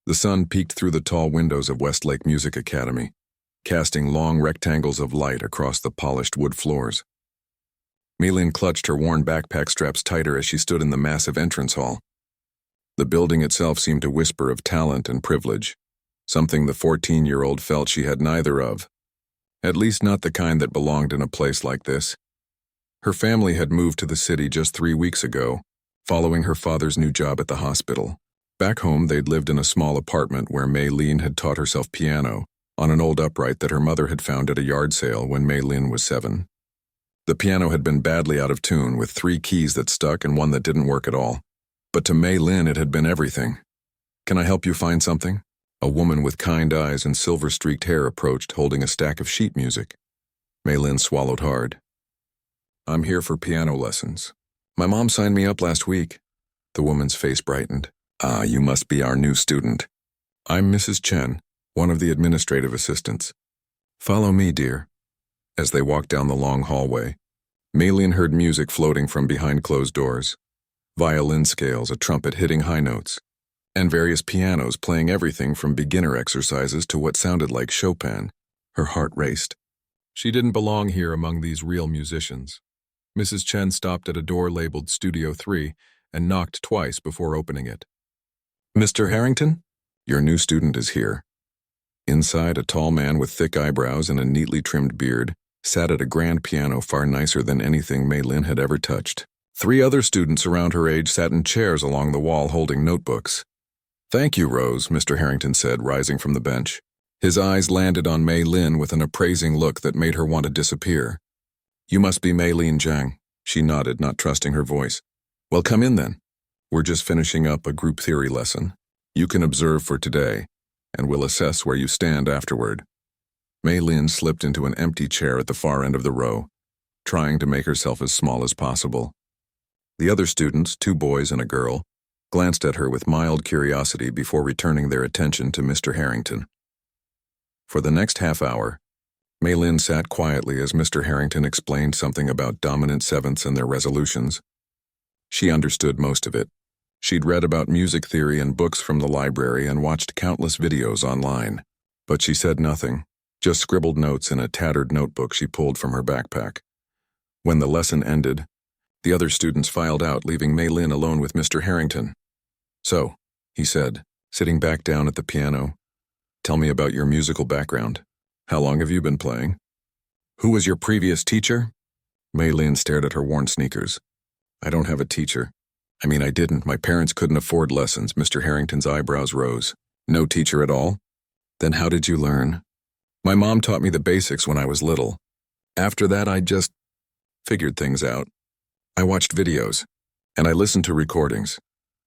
The sun peeked through the tall windows of Westlake Music Academy, casting long rectangles of light across the polished wood floors. Mei-Lin clutched her worn backpack straps tighter as she stood in the massive entrance hall. The building itself seemed to whisper of talent and privilege, something the 14-year-old felt she had neither of. At least not the kind that belonged in a place like this. Her family had moved to the city just 3 weeks ago, following her father's new job at the hospital. Back home, they'd lived in a small apartment where Mei-Lin had taught herself piano on an old upright that her mother had found at a yard sale when Mei-Lin was 7. The piano had been badly out of tune, with 3 keys that stuck and 1 that didn't work at all. But to Mei-Lin, it had been everything. "Can I help you find something?" A woman with kind eyes and silver-streaked hair approached, holding a stack of sheet music. Mei-Lin swallowed hard. "I'm here for piano lessons. My mom signed me up last week." The woman's face brightened. "Ah, you must be our new student. I'm Mrs. Chen, one of the administrative assistants. Follow me, dear." As they walked down the long hallway, Mei-Lin heard music floating from behind closed doors. Violin scales, a trumpet hitting high notes, and various pianos playing everything from beginner exercises to what sounded like Chopin. Her heart raced. She didn't belong here among these real musicians. Mrs. Chen stopped at a door labeled Studio 3 and knocked twice before opening it. "Mr. Harrington? Your new student is here." Inside, a tall man with thick eyebrows and a neatly trimmed beard sat at a grand piano far nicer than anything Mei-Lin had ever touched. 3 other students around her age sat in chairs along the wall holding notebooks. "Thank you, Rose," Mr. Harrington said, rising from the bench. His eyes landed on Mei-Lin with an appraising look that made her want to disappear. "You must be Mei-Lin Zhang." She nodded, not trusting her voice. "Well, come in then. We're just finishing up a group theory lesson. You can observe for today, and we'll assess where you stand afterward." Mei-Lin slipped into an empty chair at the far end of the row, trying to make herself as small as possible. The other students, 2 boys and a girl, glanced at her with mild curiosity before returning their attention to Mr. Harrington. For the next half hour, Mei-Lin sat quietly as Mr. Harrington explained something about dominant sevenths and their resolutions. She understood most of it. She'd read about music theory in books from the library and watched countless videos online. But she said nothing, just scribbled notes in a tattered notebook she pulled from her backpack. When the lesson ended, the other students filed out, leaving Mei-Lin alone with Mr. Harrington. "So," he said, sitting back down at the piano, "tell me about your musical background. How long have you been playing? Who was your previous teacher?" Mei-Lin stared at her worn sneakers. "I don't have a teacher. I mean, I didn't. My parents couldn't afford lessons." Mr. Harrington's eyebrows rose. "No teacher at all? Then how did you learn?" "My mom taught me the basics when I was little. After that, I just figured things out. I watched videos, and I listened to recordings."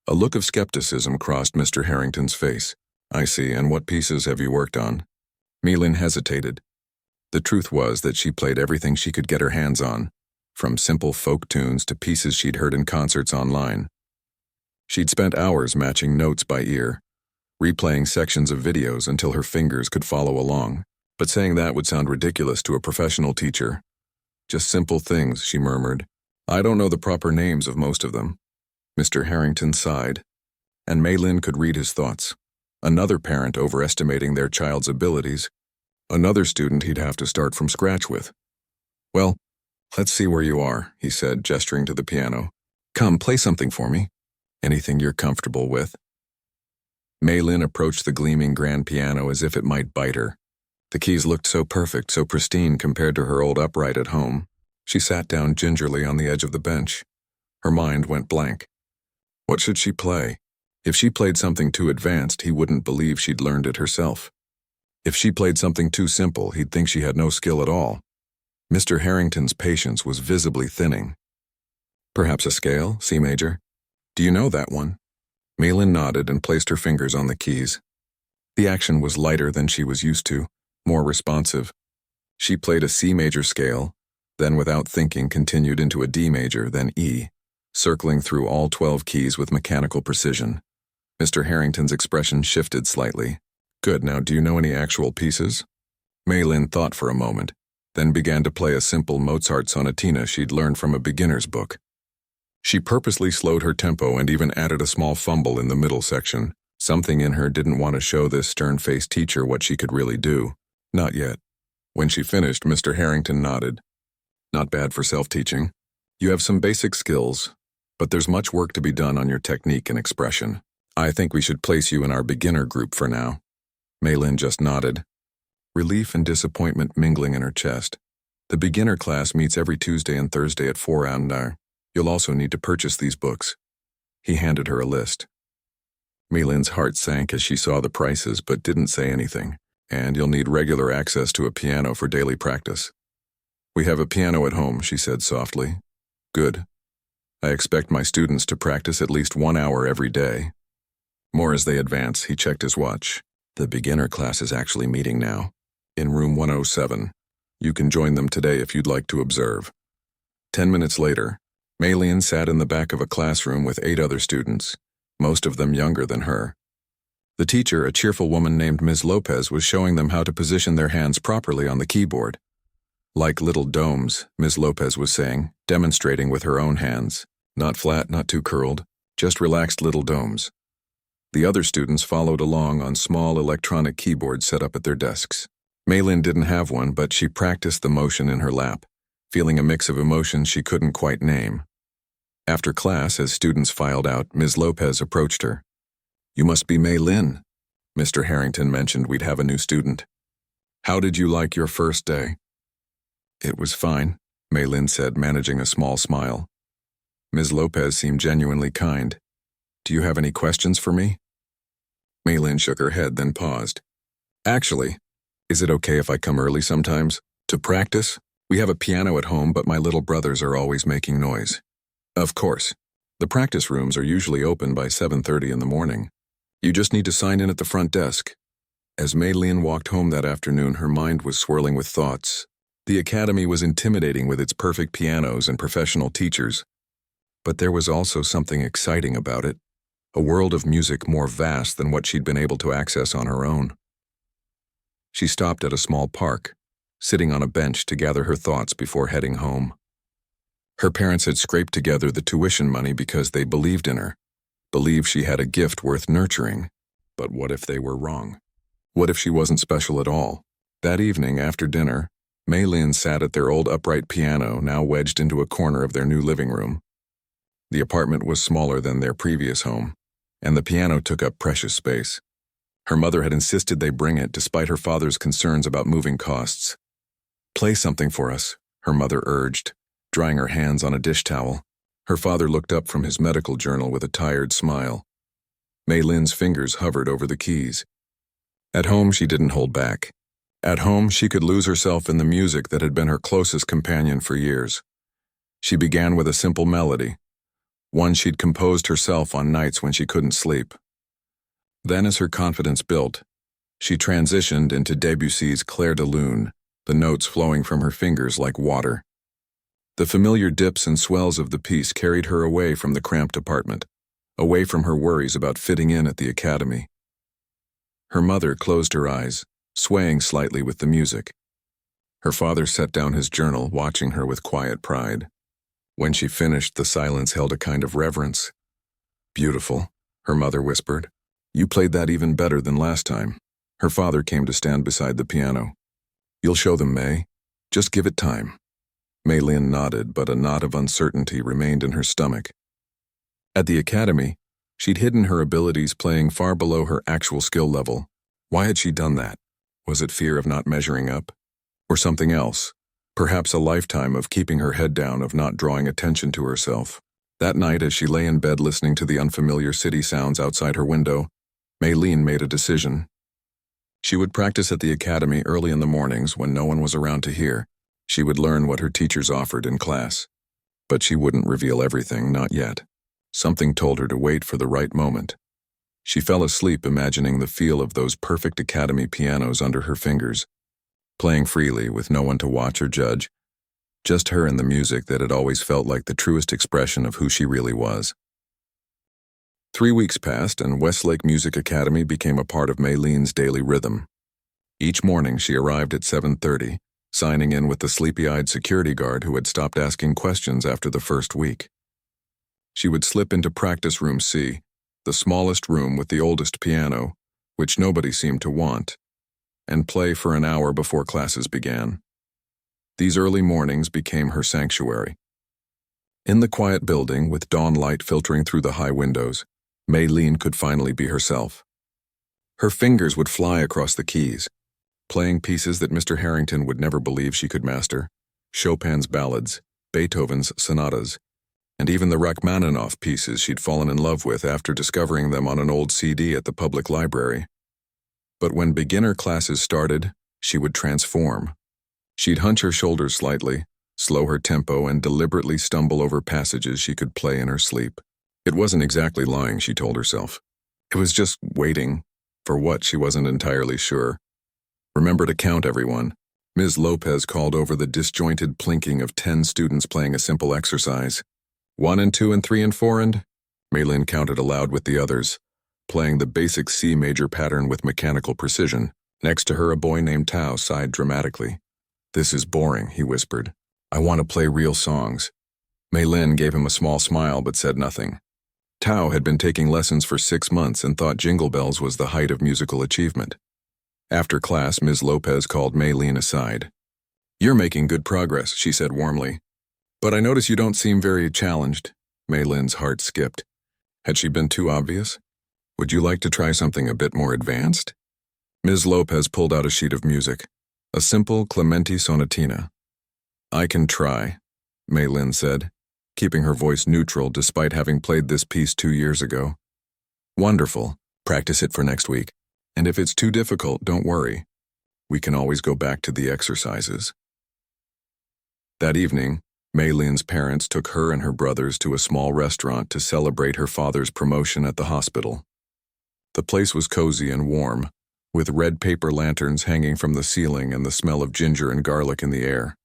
A look of skepticism crossed Mr. Harrington's face. "I see, and what pieces have you worked on?" Mei-Lin hesitated. The truth was that she played everything she could get her hands on, from simple folk tunes to pieces she'd heard in concerts online. She'd spent hours matching notes by ear, replaying sections of videos until her fingers could follow along. But saying that would sound ridiculous to a professional teacher. "Just simple things," she murmured. "I don't know the proper names of most of them." Mr. Harrington sighed, and Mei-Lin could read his thoughts. Another parent overestimating their child's abilities. Another student he'd have to start from scratch with. "Well, let's see where you are," he said, gesturing to the piano. "Come, play something for me. Anything you're comfortable with." Mei-Lin approached the gleaming grand piano as if it might bite her. The keys looked so perfect, so pristine compared to her old upright at home. She sat down gingerly on the edge of the bench. Her mind went blank. What should she play? If she played something too advanced, he wouldn't believe she'd learned it herself. If she played something too simple, he'd think she had no skill at all. Mr. Harrington's patience was visibly thinning. "Perhaps a scale, C major? Do you know that one?" Mei-Lin nodded and placed her fingers on the keys. The action was lighter than she was used to, more responsive. She played a C major scale, then without thinking continued into a D major, then E, circling through all 12 keys with mechanical precision. Mr. Harrington's expression shifted slightly. "Good, now do you know any actual pieces?" Mei-Lin thought for a moment, then began to play a simple Mozart sonatina she'd learned from a beginner's book. She purposely slowed her tempo and even added a small fumble in the middle section, Something in her didn't want to show this stern-faced teacher what she could really do. Not yet. When she finished, Mr. Harrington nodded. Not bad for self-teaching. You have some basic skills, but there's much work to be done on your technique and expression. I think we should place you in our beginner group for now. Maylin just nodded, relief and disappointment mingling in her chest. The beginner class meets every Tuesday and Thursday at 4 and you'll also need to purchase these books. He handed her a list. Maylin's heart sank as she saw the prices but didn't say anything. And you'll need regular access to a piano for daily practice. We have a piano at home, she said softly. Good. I expect my students to practice at least 1 hour every day. More as they advance, he checked his watch. The beginner class is actually meeting now, in room 107. You can join them today if you'd like to observe. 10 minutes later, Maylin sat in the back of a classroom with 8 other students, most of them younger than her. The teacher, a cheerful woman named Ms. Lopez, was showing them how to position their hands properly on the keyboard. Like little domes, Ms. Lopez was saying, demonstrating with her own hands. Not flat, not too curled, just relaxed little domes. The other students followed along on small electronic keyboards set up at their desks. Maylin didn't have one, but she practiced the motion in her lap, feeling a mix of emotions she couldn't quite name. After class, as students filed out, Ms. Lopez approached her. You must be Maylin. Mr. Harrington mentioned we'd have a new student. How did you like your first day? It was fine, Maylin said, managing a small smile. Ms. Lopez seemed genuinely kind. Do you have any questions for me? Maylin shook her head, then paused. Actually, is it okay if I come early sometimes? To practice? We have a piano at home, but my little brothers are always making noise. Of course. The practice rooms are usually open by 7:30 in the morning. You just need to sign in at the front desk. As Maylin walked home that afternoon, her mind was swirling with thoughts. The academy was intimidating with its perfect pianos and professional teachers. But there was also something exciting about it, a world of music more vast than what she'd been able to access on her own. She stopped at a small park, sitting on a bench to gather her thoughts before heading home. Her parents had scraped together the tuition money because they believed in her, believed she had a gift worth nurturing. But what if they were wrong? What if she wasn't special at all? That evening, after dinner, Maylin sat at their old upright piano, now wedged into a corner of their new living room. The apartment was smaller than their previous home, and the piano took up precious space. Her mother had insisted they bring it despite her father's concerns about moving costs. Play something for us, her mother urged, drying her hands on a dish towel. Her father looked up from his medical journal with a tired smile. Maylin's fingers hovered over the keys. At home, she didn't hold back. At home, she could lose herself in the music that had been her closest companion for years. She began with a simple melody, one she'd composed herself on nights when she couldn't sleep. Then, as her confidence built, she transitioned into Debussy's Clair de Lune, the notes flowing from her fingers like water. The familiar dips and swells of the piece carried her away from the cramped apartment, away from her worries about fitting in at the academy. Her mother closed her eyes, swaying slightly with the music. Her father set down his journal, watching her with quiet pride. When she finished, the silence held a kind of reverence. Beautiful, her mother whispered. You played that even better than last time. Her father came to stand beside the piano. You'll show them, May. Just give it time. Maylin nodded, but a knot of uncertainty remained in her stomach. At the academy, she'd hidden her abilities, playing far below her actual skill level. Why had she done that? Was it fear of not measuring up? Or something else? Perhaps a lifetime of keeping her head down, of not drawing attention to herself. That night, as she lay in bed listening to the unfamiliar city sounds outside her window, Maylin made a decision. She would practice at the academy early in the mornings when no one was around to hear. She would learn what her teachers offered in class. But she wouldn't reveal everything, not yet. Something told her to wait for the right moment. She fell asleep imagining the feel of those perfect academy pianos under her fingers, playing freely with no one to watch or judge, just her and the music that had always felt like the truest expression of who she really was. 3 weeks passed, and Westlake Music Academy became a part of Maylin's daily rhythm. Each morning she arrived at 7:30, signing in with the sleepy-eyed security guard who had stopped asking questions after the first week. She would slip into practice room C, the smallest room with the oldest piano, which nobody seemed to want, and play for an hour before classes began. These early mornings became her sanctuary. In the quiet building, with dawn light filtering through the high windows, Maylene could finally be herself. Her fingers would fly across the keys, playing pieces that Mr. Harrington would never believe she could master: Chopin's ballads, Beethoven's sonatas, and even the Rachmaninoff pieces she'd fallen in love with after discovering them on an old CD at the public library. But when beginner classes started, she would transform. She'd hunch her shoulders slightly, slow her tempo, and deliberately stumble over passages she could play in her sleep. It wasn't exactly lying, she told herself. It was just waiting. For what, she wasn't entirely sure. Remember to count, everyone. Ms. Lopez called over the disjointed plinking of 10 students playing a simple exercise. 1 and 2 and 3 and 4 and... Maylene counted aloud with the others, playing the basic C major pattern with mechanical precision. Next to her, a boy named Tao sighed dramatically. "This is boring," he whispered. "I want to play real songs." Maylene gave him a small smile but said nothing. Tao had been taking lessons for 6 months and thought Jingle Bells was the height of musical achievement. After class, Ms. Lopez called Maylene aside. "You're making good progress," she said warmly. "But I notice you don't seem very challenged." Maylene's heart skipped. Had she been too obvious? "Would you like to try something a bit more advanced?" Ms. Lopez pulled out a sheet of music, a simple Clementi sonatina. "I can try," Maylene said, keeping her voice neutral despite having played this piece 2 years ago. "Wonderful. Practice it for next week. And if it's too difficult, don't worry. We can always go back to the exercises." That evening, Maylene's parents took her and her brothers to a small restaurant to celebrate her father's promotion at the hospital. The place was cozy and warm, with red paper lanterns hanging from the ceiling and the smell of ginger and garlic in the air.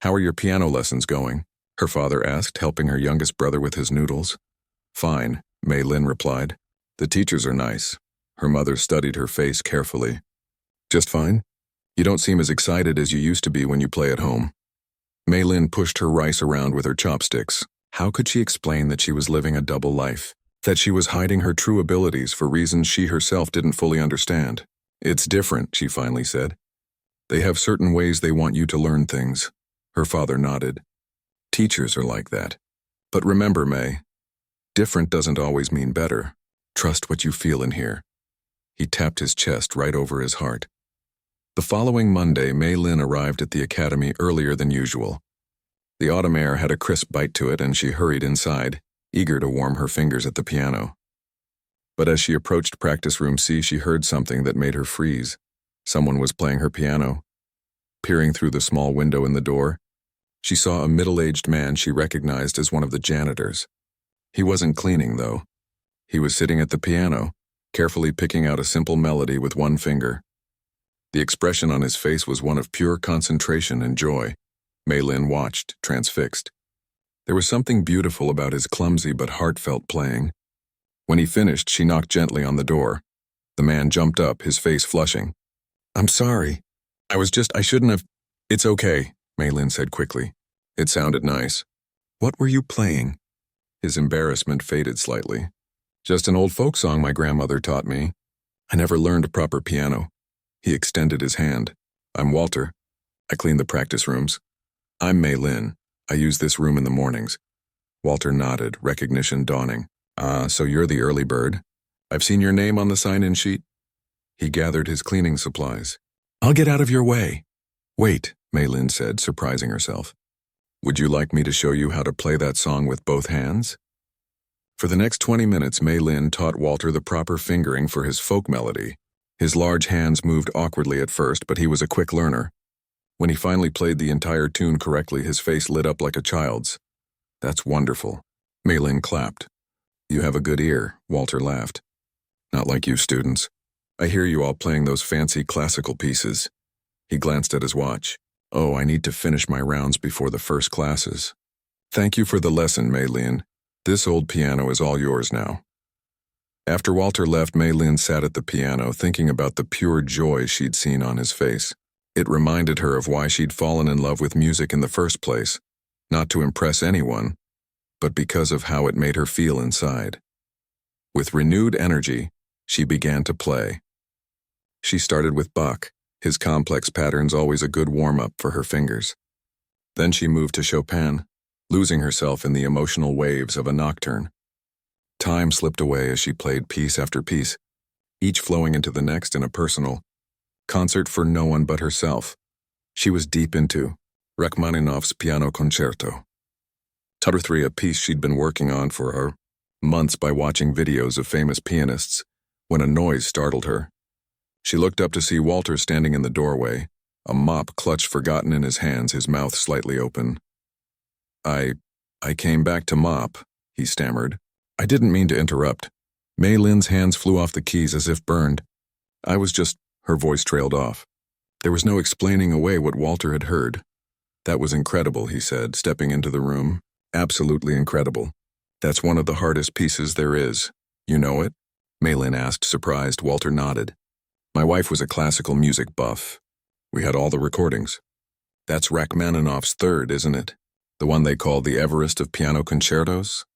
"How are your piano lessons going?" her father asked, helping her youngest brother with his noodles. "Fine," Maylene replied. "The teachers are nice." Her mother studied her face carefully. "Just fine? You don't seem as excited as you used to be when you play at home." Maylene pushed her rice around with her chopsticks. How could she explain that she was living a double life? That she was hiding her true abilities for reasons she herself didn't fully understand? "It's different," she finally said. "They have certain ways they want you to learn things." Her father nodded. "Teachers are like that. But remember, May, different doesn't always mean better. Trust what you feel in here." He tapped his chest right over his heart. The following Monday, Maylene arrived at the academy earlier than usual. The autumn air had a crisp bite to it, and she hurried inside, eager to warm her fingers at the piano. But as she approached practice room C, she heard something that made her freeze. Someone was playing her piano. Peering through the small window in the door, she saw a middle-aged man she recognized as one of the janitors. He wasn't cleaning, though. He was sitting at the piano, carefully picking out a simple melody with one finger. The expression on his face was one of pure concentration and joy. Maylene watched, transfixed. There was something beautiful about his clumsy but heartfelt playing. When he finished, she knocked gently on the door. The man jumped up, his face flushing. "I'm sorry. I shouldn't have..." "It's okay," Maylene said quickly. It sounded nice. "What were you playing?" His embarrassment faded slightly. "Just an old folk song my grandmother taught me. I never learned proper piano." He extended his hand. "I'm Walter. I clean the practice rooms." "I'm Maylene. I use this room in the mornings." Walter nodded, recognition dawning. "Ah, so you're the early bird. I've seen your name on the sign-in sheet." He gathered his cleaning supplies. "I'll get out of your way." "Wait," Maylene said, surprising herself. "Would you like me to show you how to play that song with both hands?" For the next 20 minutes, Maylene taught Walter the proper fingering for his folk melody. His large hands moved awkwardly at first, but he was a quick learner. When he finally played the entire tune correctly, his face lit up like a child's. "That's wonderful." Maylene clapped. "You have a good ear," Walter laughed. "Not like you students. I hear you all playing those fancy classical pieces." He glanced at his watch. "Oh, I need to finish my rounds before the first classes." "Thank you for the lesson, Maylene. This old piano is all yours now." After Walter left, Maylene sat at the piano, thinking about the pure joy she'd seen on his face. It reminded her of why she'd fallen in love with music in the first place, not to impress anyone, but because of how it made her feel inside. With renewed energy, she began to play. She started with Bach, his complex patterns always a good warm-up for her fingers. Then she moved to Chopin, losing herself in the emotional waves of a nocturne. Time slipped away as she played piece after piece, each flowing into the next in a personal concert for no one but herself. She was deep into Rachmaninoff's Piano Concerto. Tutter 3, a piece she'd been working on for months by watching videos of famous pianists, when a noise startled her. She looked up to see Walter standing in the doorway, a mop clutched forgotten in his hands, his mouth slightly open. I came back to mop," he stammered. "I didn't mean to interrupt." Mei Lin's hands flew off the keys as if burned. "I was just—" her voice trailed off. There was no explaining away what Walter had heard. "That was incredible," he said, stepping into the room. "Absolutely incredible. That's one of the hardest pieces there is. You know it?" Mei Lin asked, surprised. Walter nodded. "My wife was a classical music buff. We had all the recordings." "That's Rachmaninoff's third, isn't it? The one they call the Everest of piano concertos?"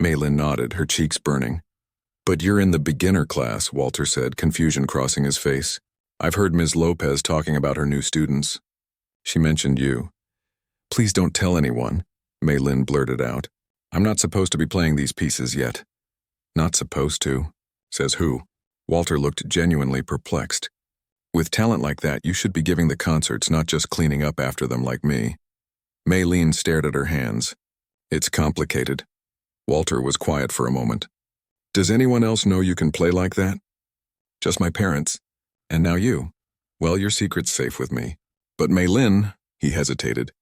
Mei Lin nodded, her cheeks burning. "But you're in the beginner class," Walter said, confusion crossing his face. "I've heard Ms. Lopez talking about her new students. She mentioned you." "Please don't tell anyone," Mei Lin blurted out. "I'm not supposed to be playing these pieces yet." "Not supposed to? Says who?" Walter looked genuinely perplexed. "With talent like that, you should be giving the concerts, not just cleaning up after them like me." Mei Lin stared at her hands. "It's complicated." Walter was quiet for a moment. "Does anyone else know you can play like that?" "Just my parents. And now you. Well, your secret's safe with me." "But Mei Lin," he hesitated.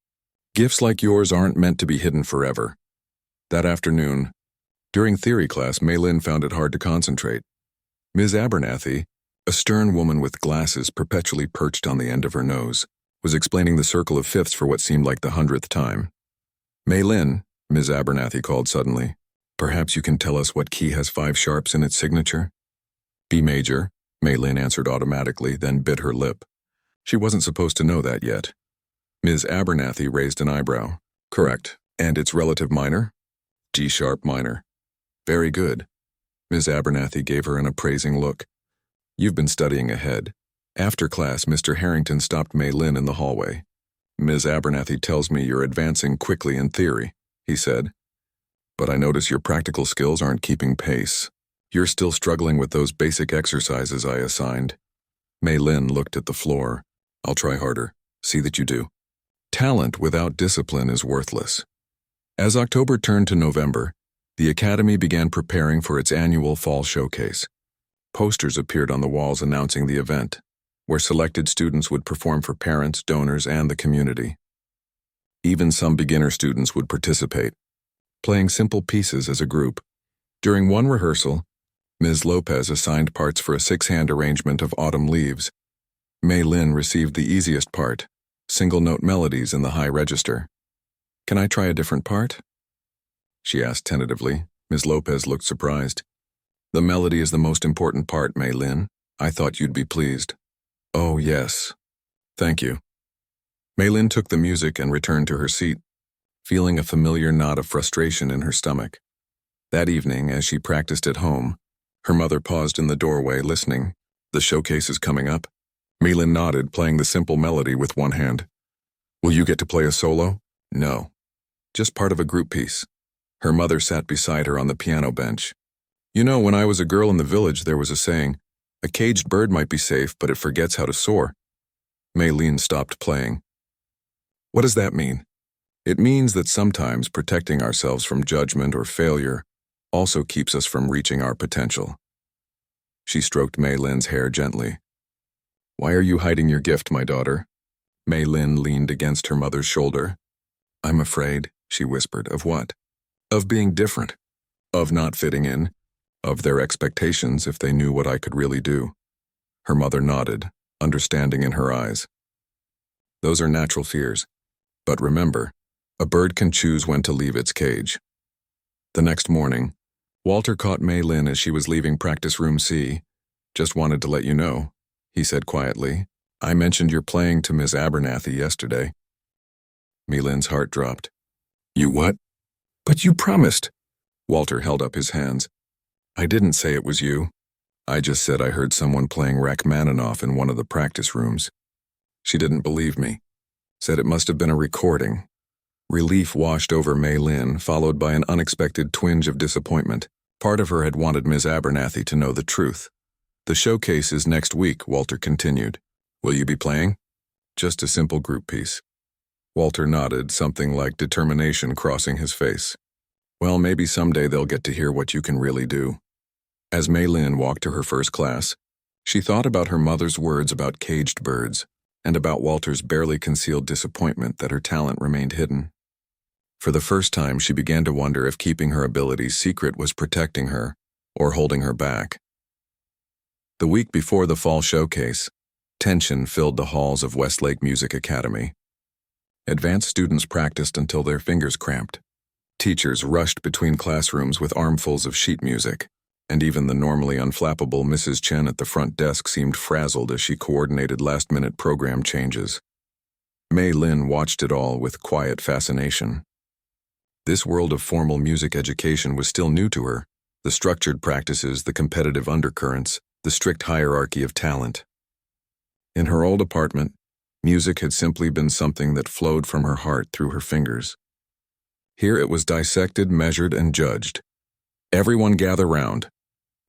"Gifts like yours aren't meant to be hidden forever." That afternoon, during theory class, Mei Lin found it hard to concentrate. Ms. Abernathy, a stern woman with glasses perpetually perched on the end of her nose, was explaining the circle of fifths for what seemed like the 100th time. "Mei Lin," Ms. Abernathy called suddenly, "perhaps you can tell us what key has 5 sharps in its signature?" "B major," Mei Lin answered automatically, then bit her lip. She wasn't supposed to know that yet. Ms. Abernathy raised an eyebrow. "Correct. And its relative minor?" "G sharp minor." "Very good." Ms. Abernathy gave her an appraising look. "You've been studying ahead." After class, Mr. Harrington stopped Mei Lin in the hallway. "Ms. Abernathy tells me you're advancing quickly in theory," he said. "But I notice your practical skills aren't keeping pace. You're still struggling with those basic exercises I assigned." Mei Lin looked at the floor. "I'll try harder. See that you do." Talent without discipline is worthless. As October turned to November, the Academy began preparing for its annual fall showcase. Posters appeared on the walls announcing the event, where selected students would perform for parents, donors, and the community. Even some beginner students would participate, playing simple pieces as a group. During one rehearsal, Ms. Lopez assigned parts for a 6-hand arrangement of Autumn Leaves. Mei Lin received the easiest part, single-note melodies in the high register. "Can I try a different part?" she asked tentatively. Ms. Lopez looked surprised. "The melody is the most important part, Mei Lin. I thought you'd be pleased." "Oh, yes. Thank you." Mei Lin took the music and returned to her seat, feeling a familiar knot of frustration in her stomach. That evening, as she practiced at home, her mother paused in the doorway, listening. "The showcase is coming up?" Mei Lin nodded, playing the simple melody with one hand. "Will you get to play a solo?" "No. Just part of a group piece." Her mother sat beside her on the piano bench. "You know, when I was a girl in the village, there was a saying, 'A caged bird might be safe, but it forgets how to soar.'" Mei Lin stopped playing. "What does that mean?" "It means that sometimes protecting ourselves from judgment or failure also keeps us from reaching our potential." She stroked Mei Lin's hair gently. "Why are you hiding your gift, my daughter?" Mei Lin leaned against her mother's shoulder. "I'm afraid," she whispered. "Of what?" "Of being different. Of not fitting in. Of their expectations if they knew what I could really do." Her mother nodded, understanding in her eyes. "Those are natural fears. But remember, a bird can choose when to leave its cage." The next morning, Walter caught Mei Lin as she was leaving practice room C. "Just wanted to let you know," he said quietly. "I mentioned your playing to Ms. Abernathy yesterday." Mei Lin's heart dropped. "You what?" "But you promised." Walter held up his hands. I didn't say it was you. I just said I heard someone playing Rachmaninoff in one of the practice rooms. She didn't believe me. Said it must have been a recording. Relief washed over Mei Lin, followed by an unexpected twinge of disappointment. Part of her had wanted Ms. Abernathy to know the truth. The showcase is next week, Walter continued. Will you be playing? Just a simple group piece. Walter nodded, something like determination crossing his face. Well, maybe someday they'll get to hear what you can really do. As Mei Lin walked to her first class, she thought about her mother's words about caged birds and about Walter's barely concealed disappointment that her talent remained hidden. For the first time, she began to wonder if keeping her abilities secret was protecting her or holding her back. The week before the fall showcase, tension filled the halls of Westlake Music Academy. Advanced students practiced until their fingers cramped. Teachers rushed between classrooms with armfuls of sheet music, and even the normally unflappable Mrs. Chen at the front desk seemed frazzled as she coordinated last-minute program changes. Mei Lin watched it all with quiet fascination. This world of formal music education was still new to her, the structured practices, the competitive undercurrents, the strict hierarchy of talent. In her old apartment, music had simply been something that flowed from her heart through her fingers. Here it was dissected, measured, and judged. Everyone gather round,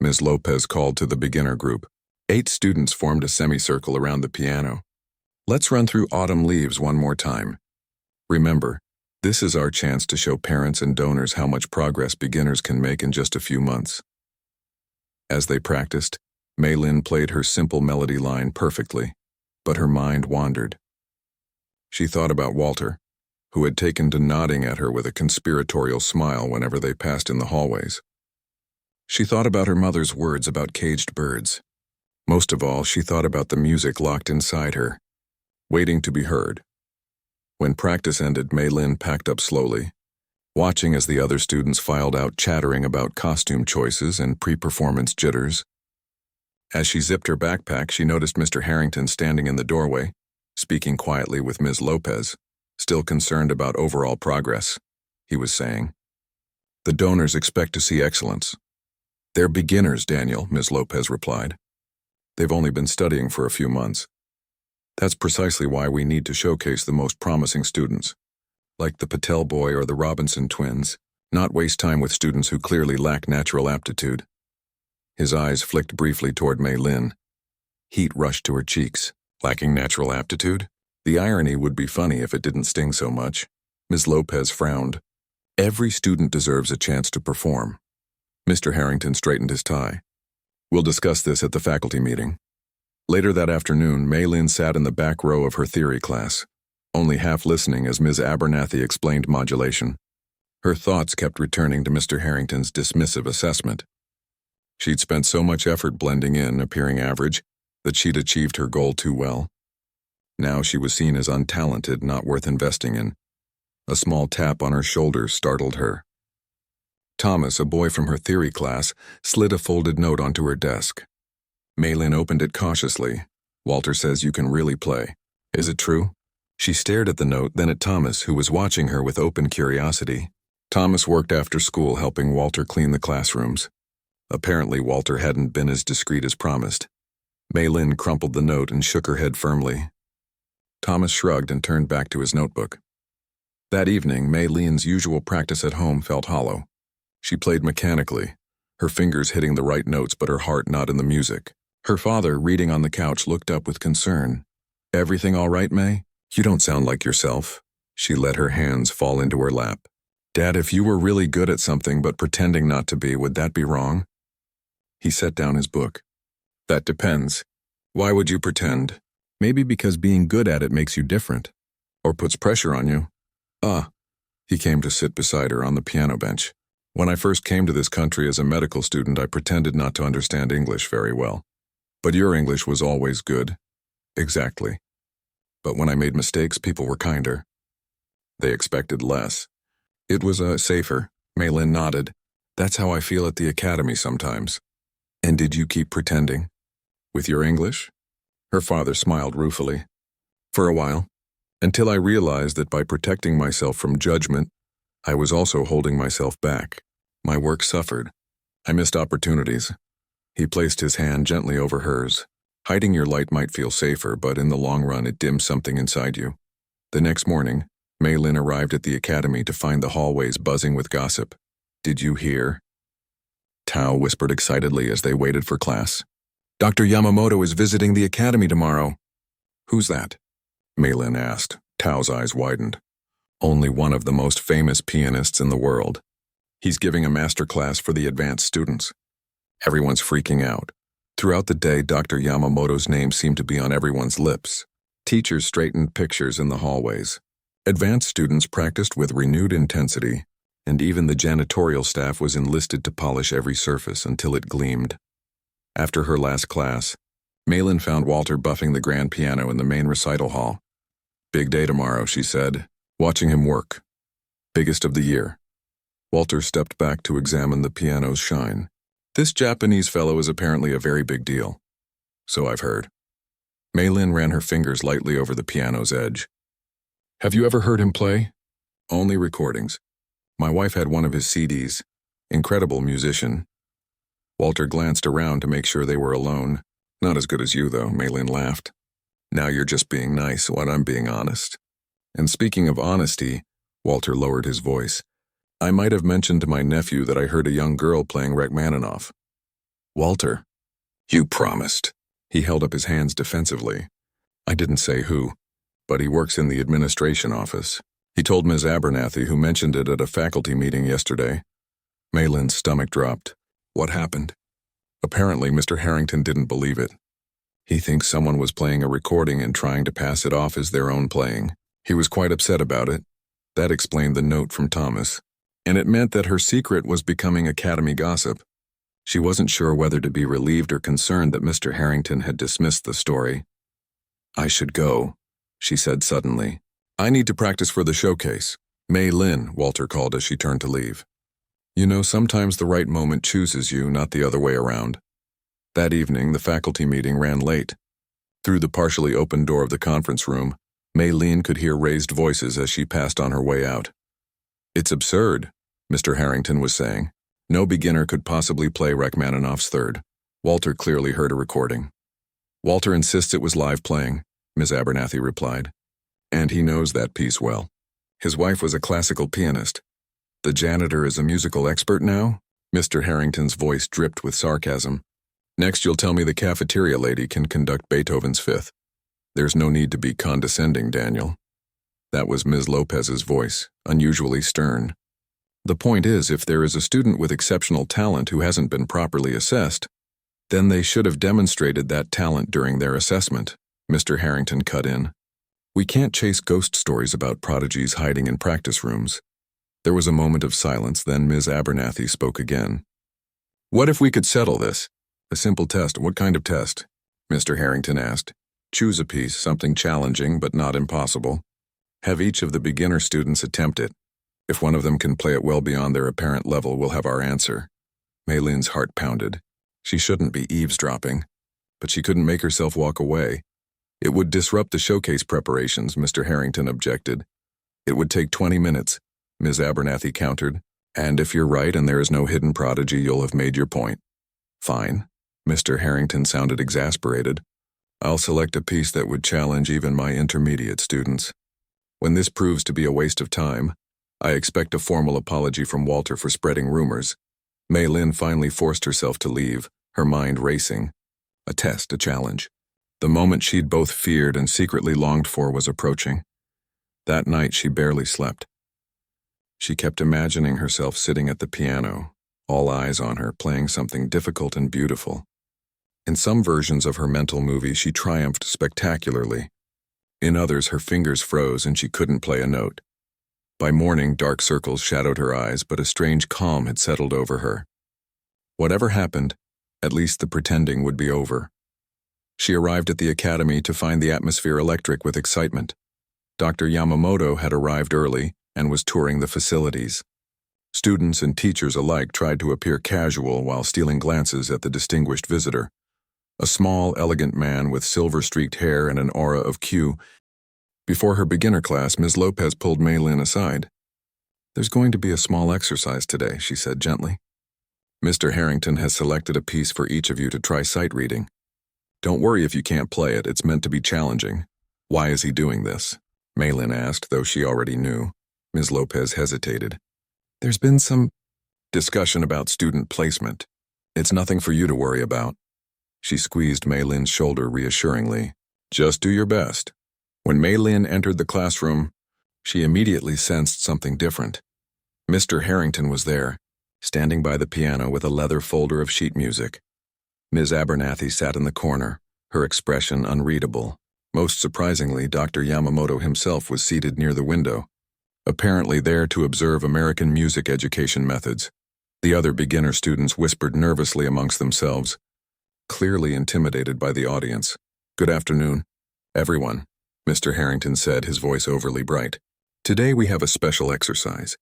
Ms. Lopez called to the beginner group. 8 students formed a semicircle around the piano. Let's run through Autumn Leaves one more time. Remember, this is our chance to show parents and donors how much progress beginners can make in just a few months. As they practiced, Mei Lin played her simple melody line perfectly, but her mind wandered. She thought about Walter, who had taken to nodding at her with a conspiratorial smile whenever they passed in the hallways. She thought about her mother's words about caged birds. Most of all, she thought about the music locked inside her, waiting to be heard. When practice ended, Mei Lin packed up slowly, watching as the other students filed out chattering about costume choices and pre-performance jitters. As she zipped her backpack, she noticed Mr. Harrington standing in the doorway, speaking quietly with Ms. Lopez, still concerned about overall progress. He was saying, "The donors expect to see excellence." "They're beginners, Daniel," Ms. Lopez replied. "They've only been studying for a few months. That's precisely why we need to showcase the most promising students, like the Patel boy or the Robinson twins, not waste time with students who clearly lack natural aptitude." His eyes flicked briefly toward Mei Lin. Heat rushed to her cheeks. Lacking natural aptitude? The irony would be funny if it didn't sting so much. Ms. Lopez frowned. Every student deserves a chance to perform. Mr. Harrington straightened his tie. "We'll discuss this at the faculty meeting." Later that afternoon, Mei Lin sat in the back row of her theory class, only half listening as Ms. Abernathy explained modulation. Her thoughts kept returning to Mr. Harrington's dismissive assessment. She'd spent so much effort blending in, appearing average, that she'd achieved her goal too well. Now she was seen as untalented, not worth investing in. A small tap on her shoulder startled her. Thomas, a boy from her theory class, slid a folded note onto her desk. Mei Lin opened it cautiously. "Walter says you can really play. Is it true?" She stared at the note, then at Thomas, who was watching her with open curiosity. Thomas worked after school helping Walter clean the classrooms. Apparently, Walter hadn't been as discreet as promised. Mei Lin crumpled the note and shook her head firmly. Thomas shrugged and turned back to his notebook. That evening, Mei Lin's usual practice at home felt hollow. She played mechanically, her fingers hitting the right notes but her heart not in the music. Her father, reading on the couch, looked up with concern. "Everything all right, May? You don't sound like yourself." She let her hands fall into her lap. "Dad, if you were really good at something but pretending not to be, would that be wrong?" He set down his book. "That depends. Why would you pretend? Maybe because being good at it makes you different, or puts pressure on you." He came to sit beside her on the piano bench. "When I first came to this country as a medical student, I pretended not to understand English very well. But your English was always good." "Exactly. But when I made mistakes, people were kinder. They expected less. It was safer." Mei Lin nodded. "That's how I feel at the academy sometimes." "And did you keep pretending? With your English?" Her father smiled ruefully. "For a while, until I realized that by protecting myself from judgment, I was also holding myself back. My work suffered. I missed opportunities. He placed his hand gently over hers. Hiding your light might feel safer, but in the long run it dims something inside you. The next morning, Mei Lin arrived at the academy to find the hallways buzzing with gossip. Did you hear? Tao whispered excitedly as they waited for class. Dr. Yamamoto is visiting the academy tomorrow. Who's that? Mei Lin asked. Tao's eyes widened. Only one of the most famous pianists in the world. He's giving a master class for the advanced students. Everyone's freaking out. Throughout the day, Dr. Yamamoto's name seemed to be on everyone's lips. Teachers straightened pictures in the hallways. Advanced students practiced with renewed intensity, and even the janitorial staff was enlisted to polish every surface until it gleamed. After her last class, Mei Lin found Walter buffing the grand piano in the main recital hall. Big day tomorrow, she said, watching him work. Biggest of the year. Walter stepped back to examine the piano's shine. This Japanese fellow is apparently a very big deal. So I've heard. Mei Lin ran her fingers lightly over the piano's edge. Have you ever heard him play? Only recordings. My wife had one of his CDs. Incredible musician. Walter glanced around to make sure they were alone. Not as good as you, though, Mei Lin laughed. Now you're just being nice when I'm being honest. And speaking of honesty, Walter lowered his voice. I might have mentioned to my nephew that I heard a young girl playing Rachmaninoff. Walter. You promised. He held up his hands defensively. I didn't say who, but he works in the administration office. He told Ms. Abernathy, who mentioned it at a faculty meeting yesterday. Mei Lin's stomach dropped. What happened? Apparently, Mr. Harrington didn't believe it. He thinks someone was playing a recording and trying to pass it off as their own playing. He was quite upset about it. That explained the note from Thomas. And it meant that her secret was becoming academy gossip. She wasn't sure whether to be relieved or concerned that Mr. Harrington had dismissed the story. I should go, she said suddenly. I need to practice for the showcase. Mei Lin, Walter called as she turned to leave. You know, sometimes the right moment chooses you, not the other way around. That evening, the faculty meeting ran late. Through the partially open door of the conference room, Mei Lin could hear raised voices as she passed on her way out. It's absurd, Mr. Harrington was saying. No beginner could possibly play Rachmaninoff's third. Walter clearly heard a recording. Walter insists it was live playing, Ms. Abernathy replied. And he knows that piece well. His wife was a classical pianist. The janitor is a musical expert now? Mr. Harrington's voice dripped with sarcasm. Next you'll tell me the cafeteria lady can conduct Beethoven's Fifth. There's no need to be condescending, Daniel. That was Ms. Lopez's voice, unusually stern. The point is, if there is a student with exceptional talent who hasn't been properly assessed, then they should have demonstrated that talent during their assessment, Mr. Harrington cut in. We can't chase ghost stories about prodigies hiding in practice rooms. There was a moment of silence, then Ms. Abernathy spoke again. What if we could settle this? A simple test. What kind of test? Mr. Harrington asked. Choose a piece, something challenging but not impossible. Have each of the beginner students attempt it. If one of them can play it well beyond their apparent level, we'll have our answer. Mei Lin's heart pounded. She shouldn't be eavesdropping, but she couldn't make herself walk away. It would disrupt the showcase preparations, Mr. Harrington objected. It would take 20 minutes, Ms. Abernathy countered. And if you're right and there is no hidden prodigy, you'll have made your point. Fine. Mr. Harrington sounded exasperated. I'll select a piece that would challenge even my intermediate students. When this proves to be a waste of time, I expect a formal apology from Walter for spreading rumors. Mei Lin finally forced herself to leave, her mind racing. A test, a challenge. The moment she'd both feared and secretly longed for was approaching. That night she barely slept. She kept imagining herself sitting at the piano, all eyes on her, playing something difficult and beautiful. In some versions of her mental movie, she triumphed spectacularly. In others, her fingers froze and she couldn't play a note. By morning, dark circles shadowed her eyes, but a strange calm had settled over her. Whatever happened, at least the pretending would be over. She arrived at the academy to find the atmosphere electric with excitement. Dr. Yamamoto had arrived early and was touring the facilities. Students and teachers alike tried to appear casual while stealing glances at the distinguished visitor. A small, elegant man with silver-streaked hair and an aura of Q. Before her beginner class, Ms. Lopez pulled Mei Lin aside. There's going to be a small exercise today, she said gently. Mr. Harrington has selected a piece for each of you to try sight reading. Don't worry if you can't play it, it's meant to be challenging. Why is he doing this? Maylin asked, though she already knew. Ms. Lopez hesitated. There's been some discussion about student placement. It's nothing for you to worry about. She squeezed Maylin's shoulder reassuringly. Just do your best. When Maylin entered the classroom, she immediately sensed something different. Mr. Harrington was there, standing by the piano with a leather folder of sheet music. Ms. Abernathy sat in the corner, her expression unreadable. Most surprisingly, Dr. Yamamoto himself was seated near the window, apparently there to observe American music education methods. The other beginner students whispered nervously amongst themselves, clearly intimidated by the audience. Good afternoon, everyone, Mr. Harrington said, his voice overly bright. Today we have a special exercise.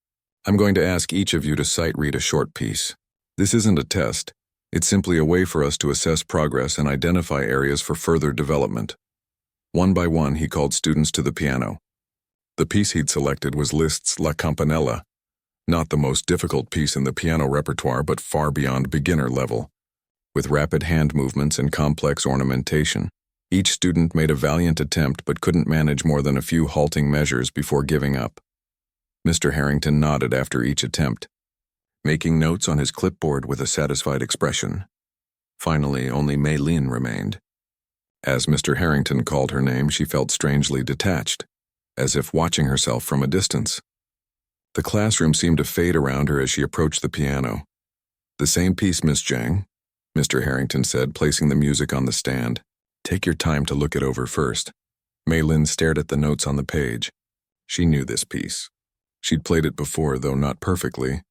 I'm going to ask each of you to sight read a short piece. This isn't a test. It's simply a way for us to assess progress and identify areas for further development. One by one, he called students to the piano. The piece he'd selected was Liszt's La Campanella, not the most difficult piece in the piano repertoire, but far beyond beginner level. With rapid hand movements and complex ornamentation, each student made a valiant attempt but couldn't manage more than a few halting measures before giving up. Mr. Harrington nodded after each attempt, making notes on his clipboard with a satisfied expression. Finally, only Maylin remained. As Mr. Harrington called her name, she felt strangely detached, as if watching herself from a distance. The classroom seemed to fade around her as she approached the piano. The same piece, Miss Jang, Mr. Harrington said, placing the music on the stand. Take your time to look it over first. Maylin stared at the notes on the page. She knew this piece. She'd played it before, though not perfectly.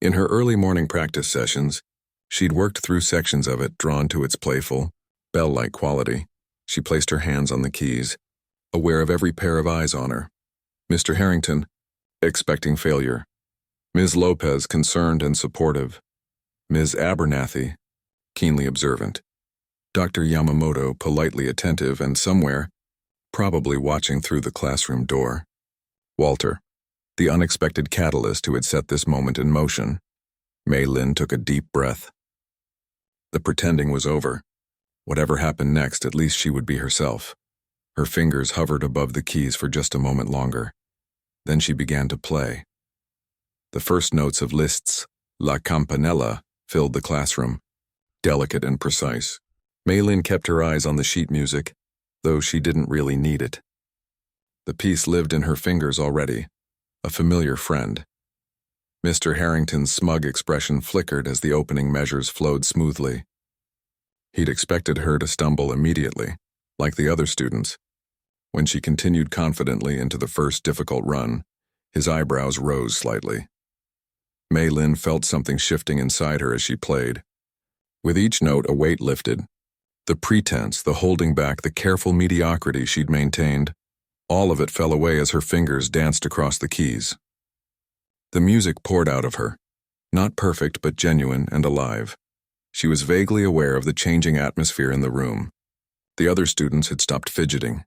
In her early morning practice sessions, she'd worked through sections of it, drawn to its playful, bell-like quality. She placed her hands on the keys, aware of every pair of eyes on her. Mr. Harrington, expecting failure. Ms. Lopez, concerned and supportive. Ms. Abernathy, keenly observant. Dr. Yamamoto, politely attentive and somewhere, probably watching through the classroom door. Walter, the unexpected catalyst who had set this moment in motion. Maylin took a deep breath. The pretending was over. Whatever happened next, at least she would be herself. Her fingers hovered above the keys for just a moment longer. Then she began to play. The first notes of Liszt's La Campanella filled the classroom, delicate and precise. Maylin kept her eyes on the sheet music, though she didn't really need it. The piece lived in her fingers already, a familiar friend. Mr. Harrington's smug expression flickered as the opening measures flowed smoothly. He'd expected her to stumble immediately, like the other students. When she continued confidently into the first difficult run, his eyebrows rose slightly. Maylin felt something shifting inside her as she played. With each note, a weight lifted. The pretense, the holding back, the careful mediocrity she'd maintained, all of it fell away as her fingers danced across the keys. The music poured out of her, not perfect but genuine and alive. She was vaguely aware of the changing atmosphere in the room. The other students had stopped fidgeting.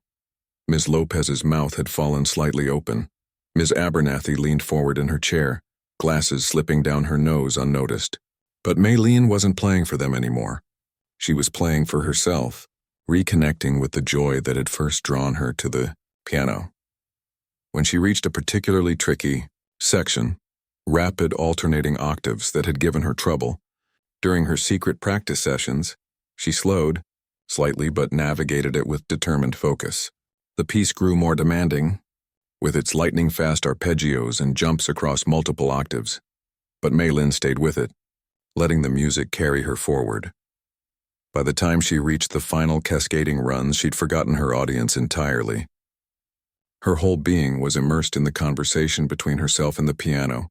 Ms. Lopez's mouth had fallen slightly open. Ms. Abernathy leaned forward in her chair, glasses slipping down her nose unnoticed. But Maylin wasn't playing for them anymore. She was playing for herself, reconnecting with the joy that had first drawn her to the piano. When she reached a particularly tricky section, rapid alternating octaves that had given her trouble, during her secret practice sessions, she slowed, slightly, but navigated it with determined focus. The piece grew more demanding, with its lightning-fast arpeggios and jumps across multiple octaves. But Maylin stayed with it, letting the music carry her forward. By the time she reached the final cascading runs, she'd forgotten her audience entirely. Her whole being was immersed in the conversation between herself and the piano,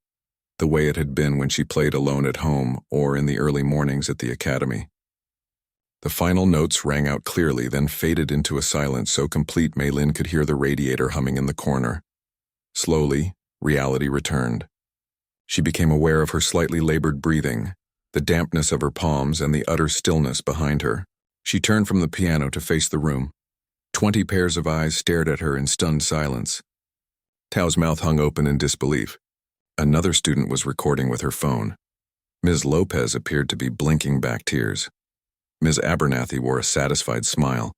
the way it had been when she played alone at home or in the early mornings at the academy. The final notes rang out clearly, then faded into a silence so complete Maylin could hear the radiator humming in the corner. Slowly, reality returned. She became aware of her slightly labored breathing, the dampness of her palms, and the utter stillness behind her. She turned from the piano to face the room. 20 pairs of eyes stared at her in stunned silence. Tao's mouth hung open in disbelief. Another student was recording with her phone. Ms. Lopez appeared to be blinking back tears. Ms. Abernathy wore a satisfied smile,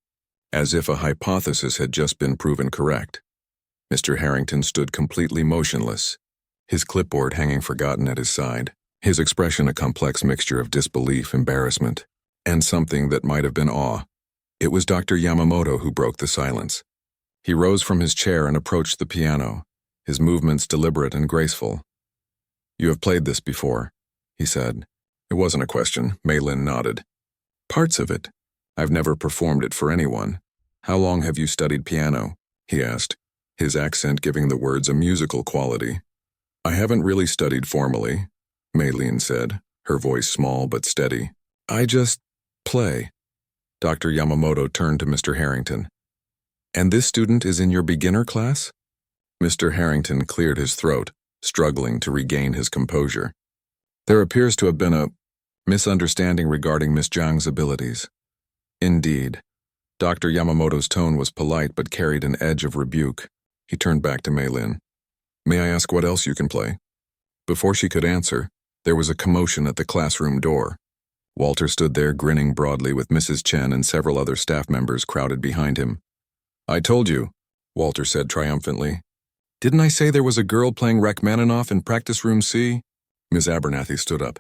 as if a hypothesis had just been proven correct. Mr. Harrington stood completely motionless, his clipboard hanging forgotten at his side, his expression a complex mixture of disbelief, embarrassment, and something that might have been awe. It was Dr. Yamamoto who broke the silence. He rose from his chair and approached the piano, his movements deliberate and graceful. "You have played this before," he said. It wasn't a question. Maylin nodded. "Parts of it. I've never performed it for anyone. How long have you studied piano?" he asked, his accent giving the words a musical quality. "I haven't really studied formally," Maylin said, her voice small but steady. "I just play." Dr. Yamamoto turned to Mr. Harrington. "And this student is in your beginner class?" Mr. Harrington cleared his throat, struggling to regain his composure. "There appears to have been a misunderstanding regarding Miss Zhang's abilities." "Indeed." Dr. Yamamoto's tone was polite but carried an edge of rebuke. He turned back to Maylin. "May I ask what else you can play?" Before she could answer, there was a commotion at the classroom door. Walter stood there grinning broadly with Mrs. Chen and several other staff members crowded behind him. "I told you," Walter said triumphantly. "Didn't I say there was a girl playing Rachmaninoff in practice room C?" Ms. Abernathy stood up.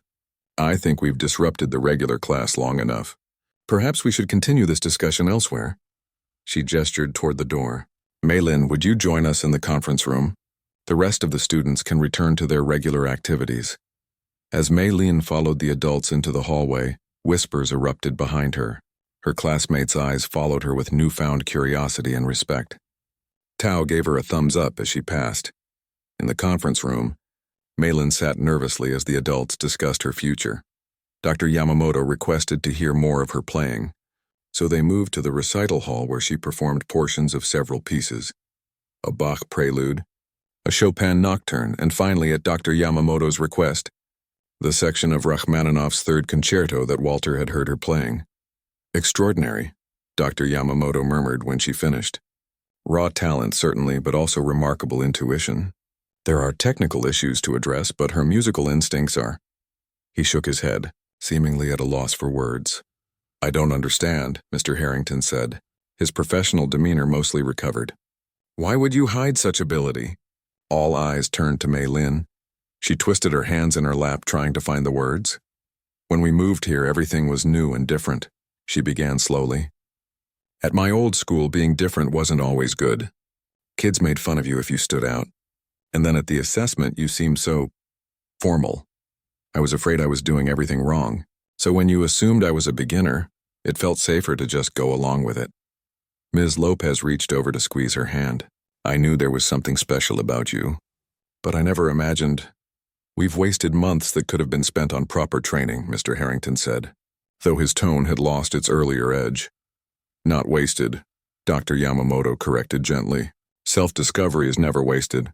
"I think we've disrupted the regular class long enough. Perhaps we should continue this discussion elsewhere." She gestured toward the door. "Maylin, would you join us in the conference room? The rest of the students can return to their regular activities." As Maylin followed the adults into the hallway, whispers erupted behind her. Her classmates' eyes followed her with newfound curiosity and respect. Tao gave her a thumbs up as she passed. In the conference room, Maylin sat nervously as the adults discussed her future. Dr. Yamamoto requested to hear more of her playing, so they moved to the recital hall where she performed portions of several pieces. A Bach prelude, a Chopin nocturne, and finally, at Dr. Yamamoto's request, the section of Rachmaninoff's Third Concerto that Walter had heard her playing. "Extraordinary," Dr. Yamamoto murmured when she finished. "Raw talent, certainly, but also remarkable intuition. There are technical issues to address, but her musical instincts are—" He shook his head, seemingly at a loss for words. "I don't understand," Mr. Harrington said, his professional demeanor mostly recovered. "Why would you hide such ability?" All eyes turned to Maylin. She twisted her hands in her lap, trying to find the words. "When we moved here, everything was new and different," she began slowly. "At my old school, being different wasn't always good. Kids made fun of you if you stood out. And then at the assessment, you seemed so formal. I was afraid I was doing everything wrong. So when you assumed I was a beginner, it felt safer to just go along with it." Ms. Lopez reached over to squeeze her hand. "I knew there was something special about you, but I never imagined—" "We've wasted months that could have been spent on proper training," Mr. Harrington said, though his tone had lost its earlier edge. "Not wasted," Dr. Yamamoto corrected gently. "Self-discovery is never wasted.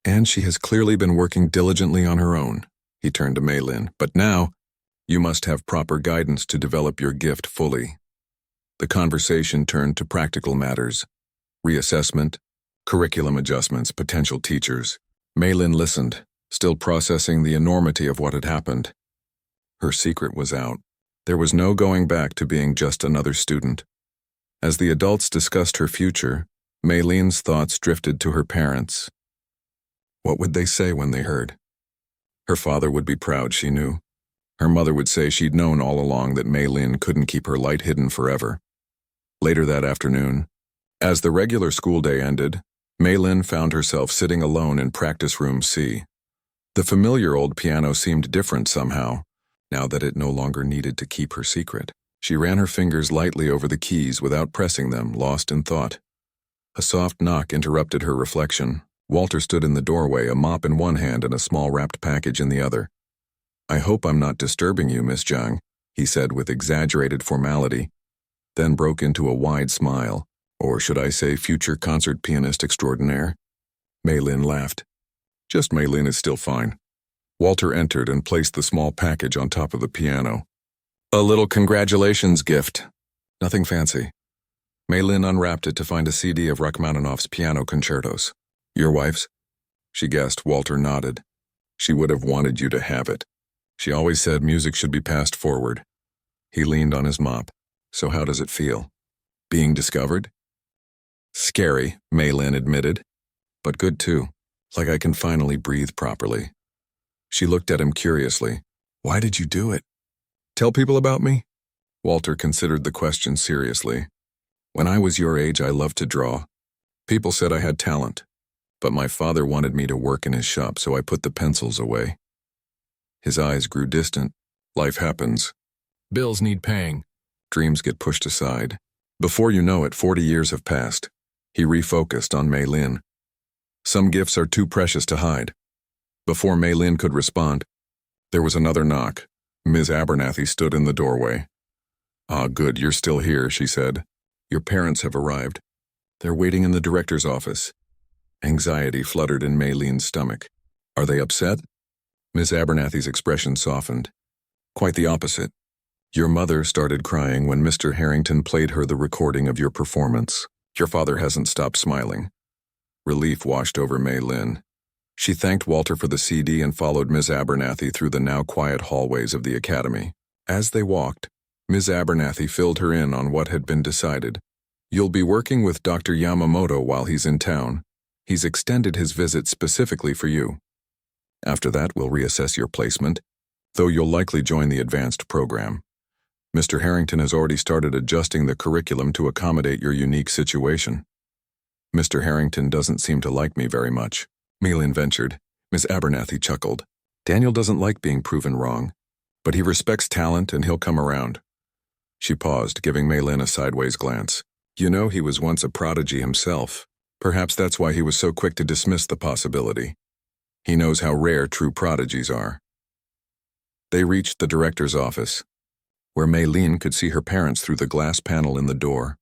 And she has clearly been working diligently on her own." He turned to Maylin. "But now, you must have proper guidance to develop your gift fully." The conversation turned to practical matters: reassessment, curriculum adjustments, potential teachers. Maylin listened, still processing the enormity of what had happened. Her secret was out. There was no going back to being just another student. As the adults discussed her future, Maylin's thoughts drifted to her parents. What would they say when they heard? Her father would be proud, she knew. Her mother would say she'd known all along that Maylin couldn't keep her light hidden forever. Later that afternoon, as the regular school day ended, Maylin found herself sitting alone in practice room C. The familiar old piano seemed different somehow, now that it no longer needed to keep her secret. She ran her fingers lightly over the keys without pressing them, lost in thought. A soft knock interrupted her reflection. Walter stood in the doorway, a mop in one hand and a small wrapped package in the other. "I hope I'm not disturbing you, Miss Zhang," he said with exaggerated formality, then broke into a wide smile. "Or should I say future concert pianist extraordinaire?" Maylin laughed. "Just Maylin is still fine." Walter entered and placed the small package on top of the piano. "A little congratulations gift. Nothing fancy." Maylin unwrapped it to find a CD of Rachmaninoff's piano concertos. "Your wife's?" she guessed. Walter nodded. "She would have wanted you to have it." She always said music should be passed forward. He leaned on his mop. So how does it feel? Being discovered? Scary, Maylin admitted. But good too. Like I can finally breathe properly. She looked at him curiously. Why did you do it? Tell people about me? Walter considered the question seriously. When I was your age, I loved to draw. People said I had talent. But my father wanted me to work in his shop, so I put the pencils away. His eyes grew distant. Life happens. Bills need paying. Dreams get pushed aside. Before you know it, 40 years have passed. He refocused on Maylin. Some gifts are too precious to hide. Before Maylin could respond, there was another knock. Ms. Abernathy stood in the doorway. Ah, good, you're still here, she said. Your parents have arrived. They're waiting in the director's office. Anxiety fluttered in Maylin's stomach. Are they upset? Ms. Abernathy's expression softened. Quite the opposite. Your mother started crying when Mr. Harrington played her the recording of your performance. Your father hasn't stopped smiling. Relief washed over Maylin. She thanked Walter for the CD and followed Ms. Abernathy through the now quiet hallways of the academy. As they walked, Ms. Abernathy filled her in on what had been decided. You'll be working with Dr. Yamamoto while he's in town. He's extended his visit specifically for you. After that, we'll reassess your placement, though you'll likely join the advanced program. Mr. Harrington has already started adjusting the curriculum to accommodate your unique situation. Mr. Harrington doesn't seem to like me very much. Maylin ventured. Ms. Abernathy chuckled. Daniel doesn't like being proven wrong, but he respects talent and he'll come around. She paused, giving Maylin a sideways glance. You know, he was once a prodigy himself. Perhaps that's why he was so quick to dismiss the possibility. He knows how rare true prodigies are. They reached the director's office, where Maylin could see her parents through the glass panel in the door.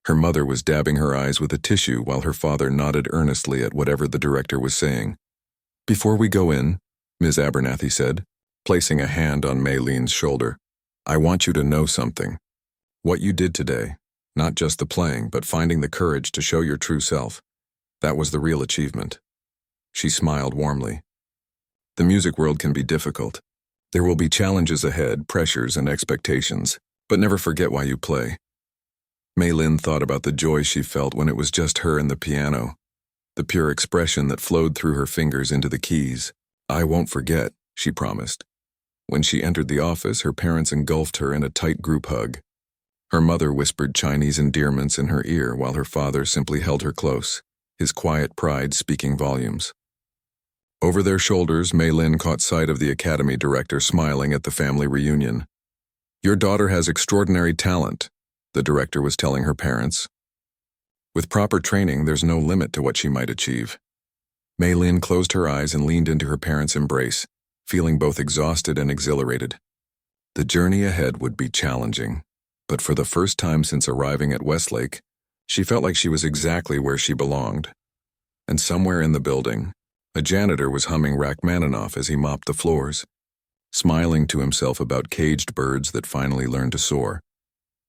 Her mother was dabbing her eyes with a tissue while her father nodded earnestly at whatever the director was saying. Before we go in, Ms. Abernathy said, placing a hand on Maylin's shoulder, I want you to know something. What you did today, not just the playing, but finding the courage to show your true self, that was the real achievement. She smiled warmly. The music world can be difficult. There will be challenges ahead, pressures and expectations, but never forget why you play. Maylin thought about the joy she felt when it was just her and the piano, the pure expression that flowed through her fingers into the keys. I won't forget, she promised. When she entered the office, her parents engulfed her in a tight group hug. Her mother whispered Chinese endearments in her ear while her father simply held her close, his quiet pride speaking volumes. Over their shoulders, Maylin caught sight of the academy director smiling at the family reunion. Your daughter has extraordinary talent, the director was telling her parents. With proper training, there's no limit to what she might achieve. Maylin closed her eyes and leaned into her parents' embrace, feeling both exhausted and exhilarated. The journey ahead would be challenging, but for the first time since arriving at Westlake, she felt like she was exactly where she belonged. And somewhere in the building, a janitor was humming Rachmaninoff as he mopped the floors, smiling to himself about caged birds that finally learned to soar.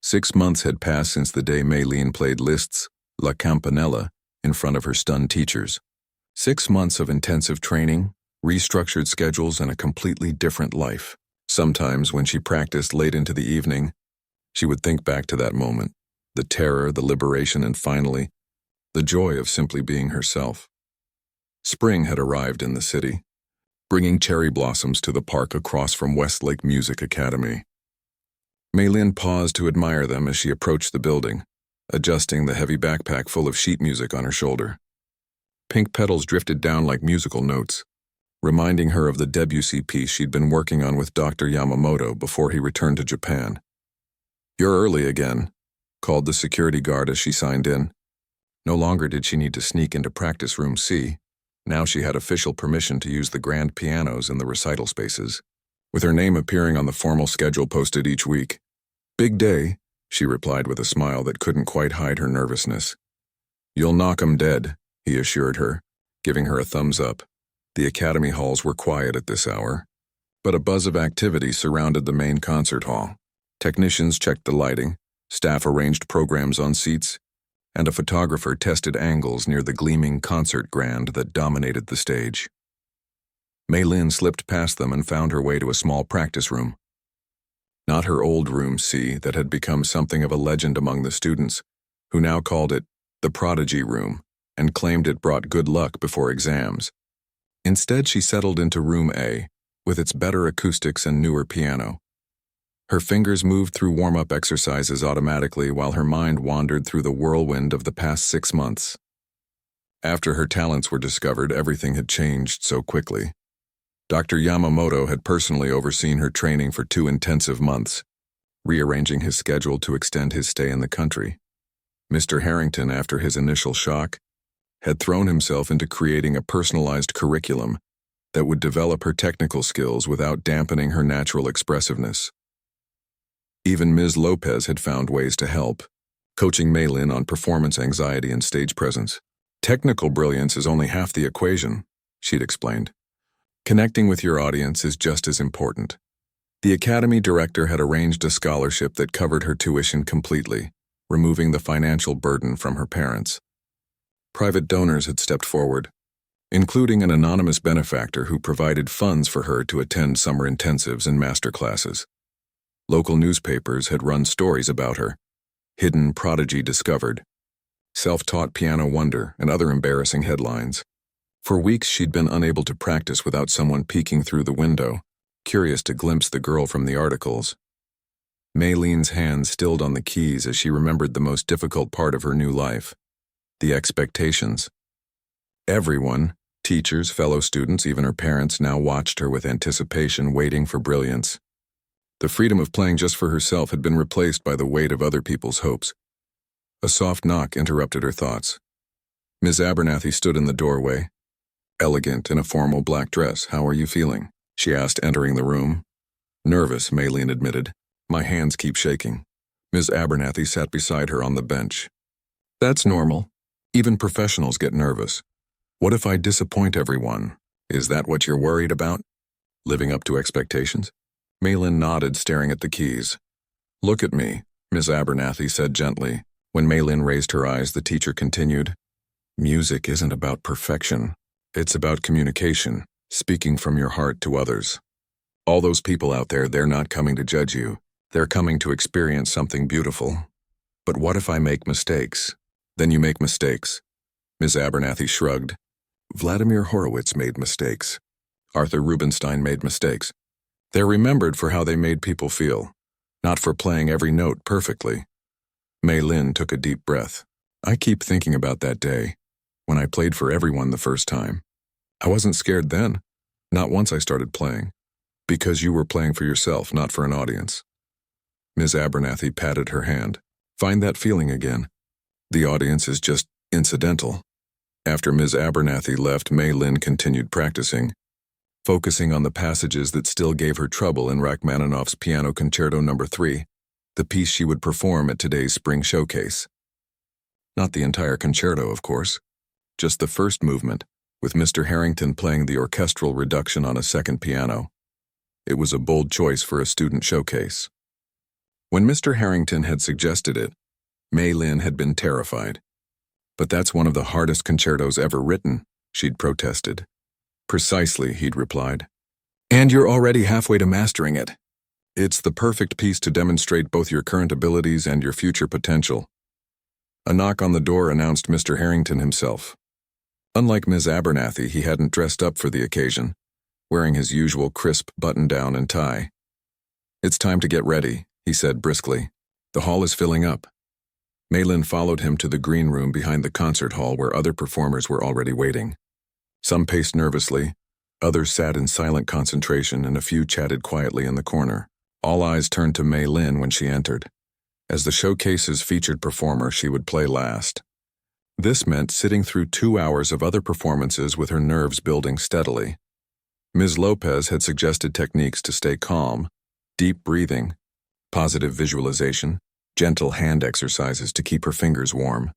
6 months had passed since the day Maylin played Liszt's La Campanella in front of her stunned teachers. 6 months of intensive training, restructured schedules, and a completely different life. Sometimes, when she practiced late into the evening, she would think back to that moment, the terror, the liberation, and finally, the joy of simply being herself. Spring had arrived in the city, bringing cherry blossoms to the park across from Westlake Music Academy. Maylin paused to admire them as she approached the building, adjusting the heavy backpack full of sheet music on her shoulder. Pink petals drifted down like musical notes, reminding her of the Debussy piece she'd been working on with Dr. Yamamoto before he returned to Japan. You're early again, called the security guard as she signed in. No longer did she need to sneak into practice room C. Now she had official permission to use the grand pianos in the recital spaces, with her name appearing on the formal schedule posted each week. Big day, she replied with a smile that couldn't quite hide her nervousness. You'll knock 'em dead, he assured her, giving her a thumbs up. The academy halls were quiet at this hour, but a buzz of activity surrounded the main concert hall. Technicians checked the lighting, staff arranged programs on seats, and a photographer tested angles near the gleaming concert grand that dominated the stage. Mei Lin slipped past them and found her way to a small practice room. Not her old room C that had become something of a legend among the students, who now called it the prodigy room and claimed it brought good luck before exams. Instead, she settled into room A, with its better acoustics and newer piano. Her fingers moved through warm-up exercises automatically while her mind wandered through the whirlwind of the past 6 months. After her talents were discovered, everything had changed so quickly. Dr. Yamamoto had personally overseen her training for 2 intensive months, rearranging his schedule to extend his stay in the country. Mr. Harrington, after his initial shock, had thrown himself into creating a personalized curriculum that would develop her technical skills without dampening her natural expressiveness. Even Ms. Lopez had found ways to help, coaching Mei Lin on performance anxiety and stage presence. Technical brilliance is only half the equation, she'd explained. Connecting with your audience is just as important. The academy director had arranged a scholarship that covered her tuition completely, removing the financial burden from her parents. Private donors had stepped forward, including an anonymous benefactor who provided funds for her to attend summer intensives and master classes. Local newspapers had run stories about her: hidden prodigy discovered, self-taught piano wonder, and other embarrassing headlines. For weeks she'd been unable to practice without someone peeking through the window, curious to glimpse the girl from the articles. Mei Lin's hand stilled on the keys as she remembered the most difficult part of her new life: the expectations. Everyone, teachers, fellow students, even her parents, now watched her with anticipation, waiting for brilliance. The freedom of playing just for herself had been replaced by the weight of other people's hopes. A soft knock interrupted her thoughts. Ms. Abernathy stood in the doorway, elegant in a formal black dress. "How are you feeling?" she asked, entering the room. "Nervous," Mei Lin admitted. "My hands keep shaking." Ms. Abernathy sat beside her on the bench. "That's normal. Even professionals get nervous. What if I disappoint everyone? Is that what you're worried about? Living up to expectations?" Mei Lin nodded, staring at the keys. "Look at me," Ms. Abernathy said gently. When Mei Lin raised her eyes, the teacher continued, "Music isn't about perfection. It's about communication, speaking from your heart to others. All those people out there, they're not coming to judge you. They're coming to experience something beautiful. But what if I make mistakes?" "Then you make mistakes." Ms. Abernathy shrugged. "Vladimir Horowitz made mistakes. Arthur Rubinstein made mistakes. They're remembered for how they made people feel, not for playing every note perfectly." Mei Lin took a deep breath. "I keep thinking about that day, when I played for everyone the first time. I wasn't scared then, not once I started playing, because you were playing for yourself, not for an audience." Ms. Abernathy patted her hand. "Find that feeling again. The audience is just incidental." After Ms. Abernathy left, Mei Lin continued practicing, focusing on the passages that still gave her trouble in Rachmaninoff's Piano Concerto No. 3, the piece she would perform at today's spring showcase. Not the entire concerto, of course, just the first movement, with Mr. Harrington playing the orchestral reduction on a second piano. It was a bold choice for a student showcase. When Mr. Harrington had suggested it, Mei Lin had been terrified. "But that's one of the hardest concertos ever written," she'd protested. "Precisely," he'd replied. "And you're already halfway to mastering it. It's the perfect piece to demonstrate both your current abilities and your future potential." A knock on the door announced Mr. Harrington himself. Unlike Ms. Abernathy, he hadn't dressed up for the occasion, wearing his usual crisp button-down and tie. "It's time to get ready," he said briskly. "The hall is filling up." Mei Lin followed him to the green room behind the concert hall where other performers were already waiting. Some paced nervously, others sat in silent concentration, and a few chatted quietly in the corner. All eyes turned to Mei Lin when she entered. As the showcase's featured performer, she would play last. This meant sitting through 2 hours of other performances with her nerves building steadily. Ms. Lopez had suggested techniques to stay calm: deep breathing, positive visualization, gentle hand exercises to keep her fingers warm.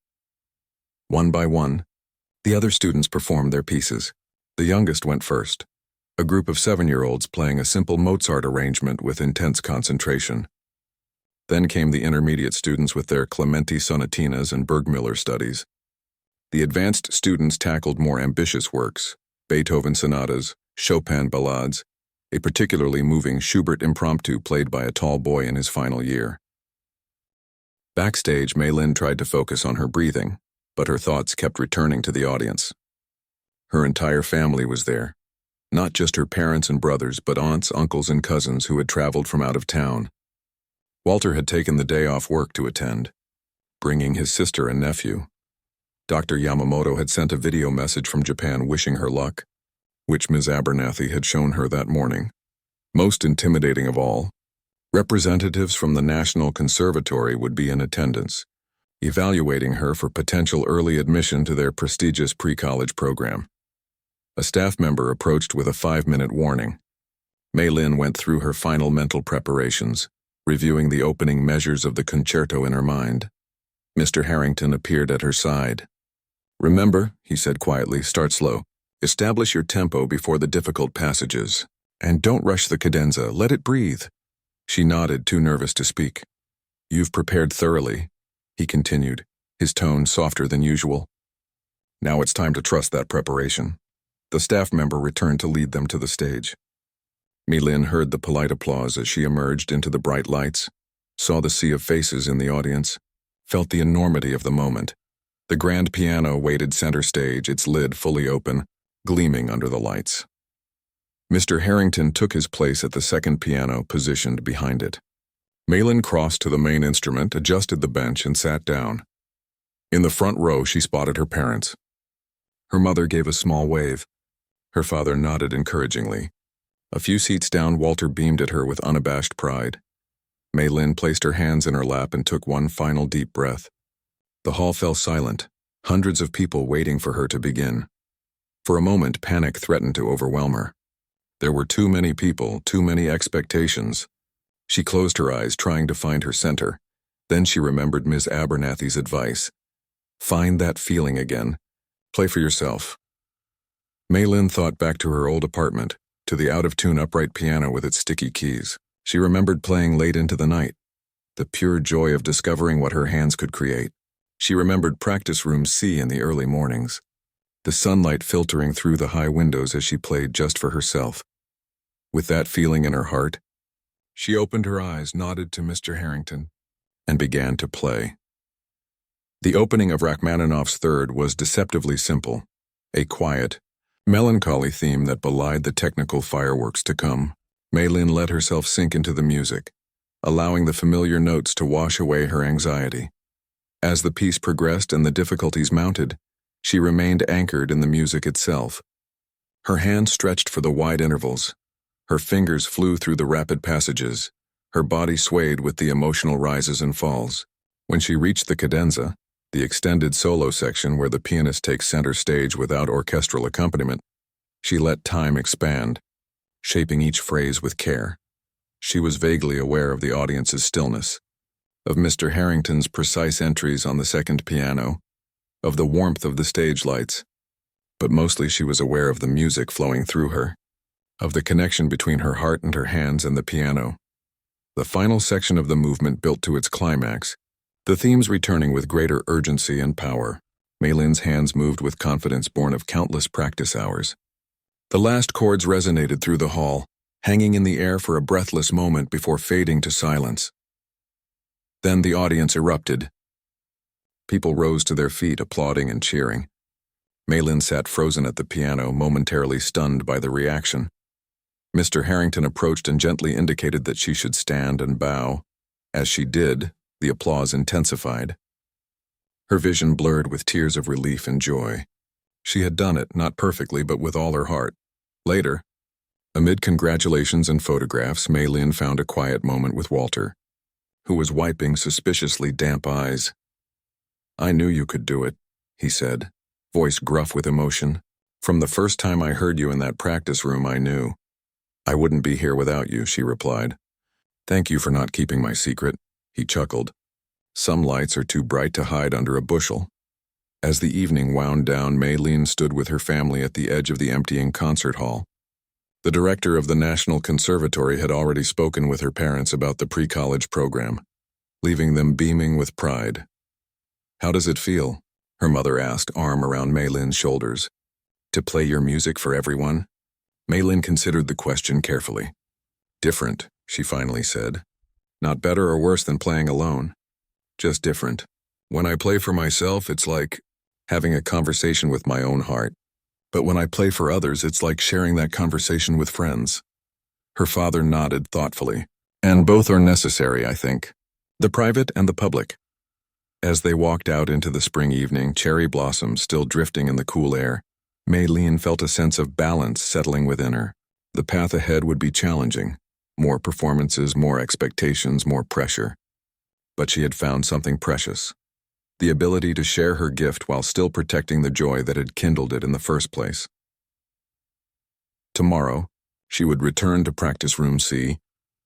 One by one, the other students performed their pieces. The youngest went first, a group of 7-year-olds playing a simple Mozart arrangement with intense concentration. Then came the intermediate students with their Clementi sonatinas and Bergmüller studies. The advanced students tackled more ambitious works: Beethoven sonatas, Chopin ballades, a particularly moving Schubert impromptu played by a tall boy in his final year. Backstage, Maylin tried to focus on her breathing, but her thoughts kept returning to the audience. Her entire family was there, not just her parents and brothers, but aunts, uncles, and cousins who had traveled from out of town. Walter had taken the day off work to attend, bringing his sister and nephew. Dr. Yamamoto had sent a video message from Japan wishing her luck, which Ms. Abernathy had shown her that morning. Most intimidating of all, representatives from the National Conservatory would be in attendance, evaluating her for potential early admission to their prestigious pre-college program. A staff member approached with a 5-minute warning. Maylin went through her final mental preparations, reviewing the opening measures of the concerto in her mind. Mr. Harrington appeared at her side. "Remember," he said quietly, "start slow. Establish your tempo before the difficult passages. And don't rush the cadenza, let it breathe." She nodded, too nervous to speak. "You've prepared thoroughly," he continued, his tone softer than usual. "Now it's time to trust that preparation." The staff member returned to lead them to the stage. Maylin heard the polite applause as she emerged into the bright lights, saw the sea of faces in the audience, felt the enormity of the moment. The grand piano waited center stage, its lid fully open, gleaming under the lights. Mr. Harrington took his place at the second piano, positioned behind it. Maylin crossed to the main instrument, adjusted the bench, and sat down. In the front row, she spotted her parents. Her mother gave a small wave. Her father nodded encouragingly. A few seats down, Walter beamed at her with unabashed pride. Maylin placed her hands in her lap and took one final deep breath. The hall fell silent, hundreds of people waiting for her to begin. For a moment, panic threatened to overwhelm her. There were too many people, too many expectations. She closed her eyes, trying to find her center. Then she remembered Ms. Abernathy's advice. Find that feeling again. Play for yourself. Maylin thought back to her old apartment, to the out-of-tune upright piano with its sticky keys. She remembered playing late into the night, the pure joy of discovering what her hands could create. She remembered practice room C in the early mornings, the sunlight filtering through the high windows as she played just for herself. With that feeling in her heart, she opened her eyes, nodded to Mr. Harrington, and began to play. The opening of Rachmaninoff's Third was deceptively simple, a quiet, melancholy theme that belied the technical fireworks to come. Maylin let herself sink into the music, allowing the familiar notes to wash away her anxiety. As the piece progressed and the difficulties mounted, she remained anchored in the music itself. Her hands stretched for the wide intervals. Her fingers flew through the rapid passages. Her body swayed with the emotional rises and falls. When she reached the cadenza, the extended solo section where the pianist takes center stage without orchestral accompaniment, she let time expand, shaping each phrase with care. She was vaguely aware of the audience's stillness, of Mr. Harrington's precise entries on the second piano, of the warmth of the stage lights, but mostly she was aware of the music flowing through her, of the connection between her heart and her hands and the piano. The final section of the movement built to its climax, the themes returning with greater urgency and power. Maylin's hands moved with confidence born of countless practice hours. The last chords resonated through the hall, hanging in the air for a breathless moment before fading to silence. Then the audience erupted. People rose to their feet, applauding and cheering. Maylin sat frozen at the piano, momentarily stunned by the reaction. Mr. Harrington approached and gently indicated that she should stand and bow. As she did, the applause intensified. Her vision blurred with tears of relief and joy. She had done it, not perfectly, but with all her heart. Later, amid congratulations and photographs, Maylin found a quiet moment with Walter, who was wiping suspiciously damp eyes. "I knew you could do it," he said, voice gruff with emotion. "From the first time I heard you in that practice room, I knew." "I wouldn't be here without you," she replied. "Thank you for not keeping my secret," he chuckled. "Some lights are too bright to hide under a bushel." As the evening wound down, Maylin stood with her family at the edge of the emptying concert hall. The director of the National Conservatory had already spoken with her parents about the pre-college program, leaving them beaming with pride. "How does it feel?" her mother asked, arm around Maylin's shoulders. "To play your music for everyone?" Maylin considered the question carefully. Different, she finally said. Not better or worse than playing alone. Just different. When I play for myself, it's like having a conversation with my own heart. But when I play for others, it's like sharing that conversation with friends. Her father nodded thoughtfully. And both are necessary, I think. The private and the public. As they walked out into the spring evening, cherry blossoms still drifting in the cool air, Maylene felt a sense of balance settling within her. The path ahead would be challenging. More performances, more expectations, more pressure. But she had found something precious. The ability to share her gift while still protecting the joy that had kindled it in the first place. Tomorrow, she would return to practice room C,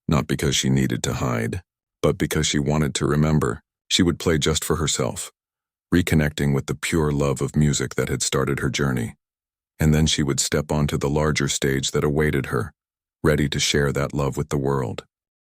not because she needed to hide, but because she wanted to remember. She would play just for herself, reconnecting with the pure love of music that had started her journey. And then she would step onto the larger stage that awaited her, ready to share that love with the world.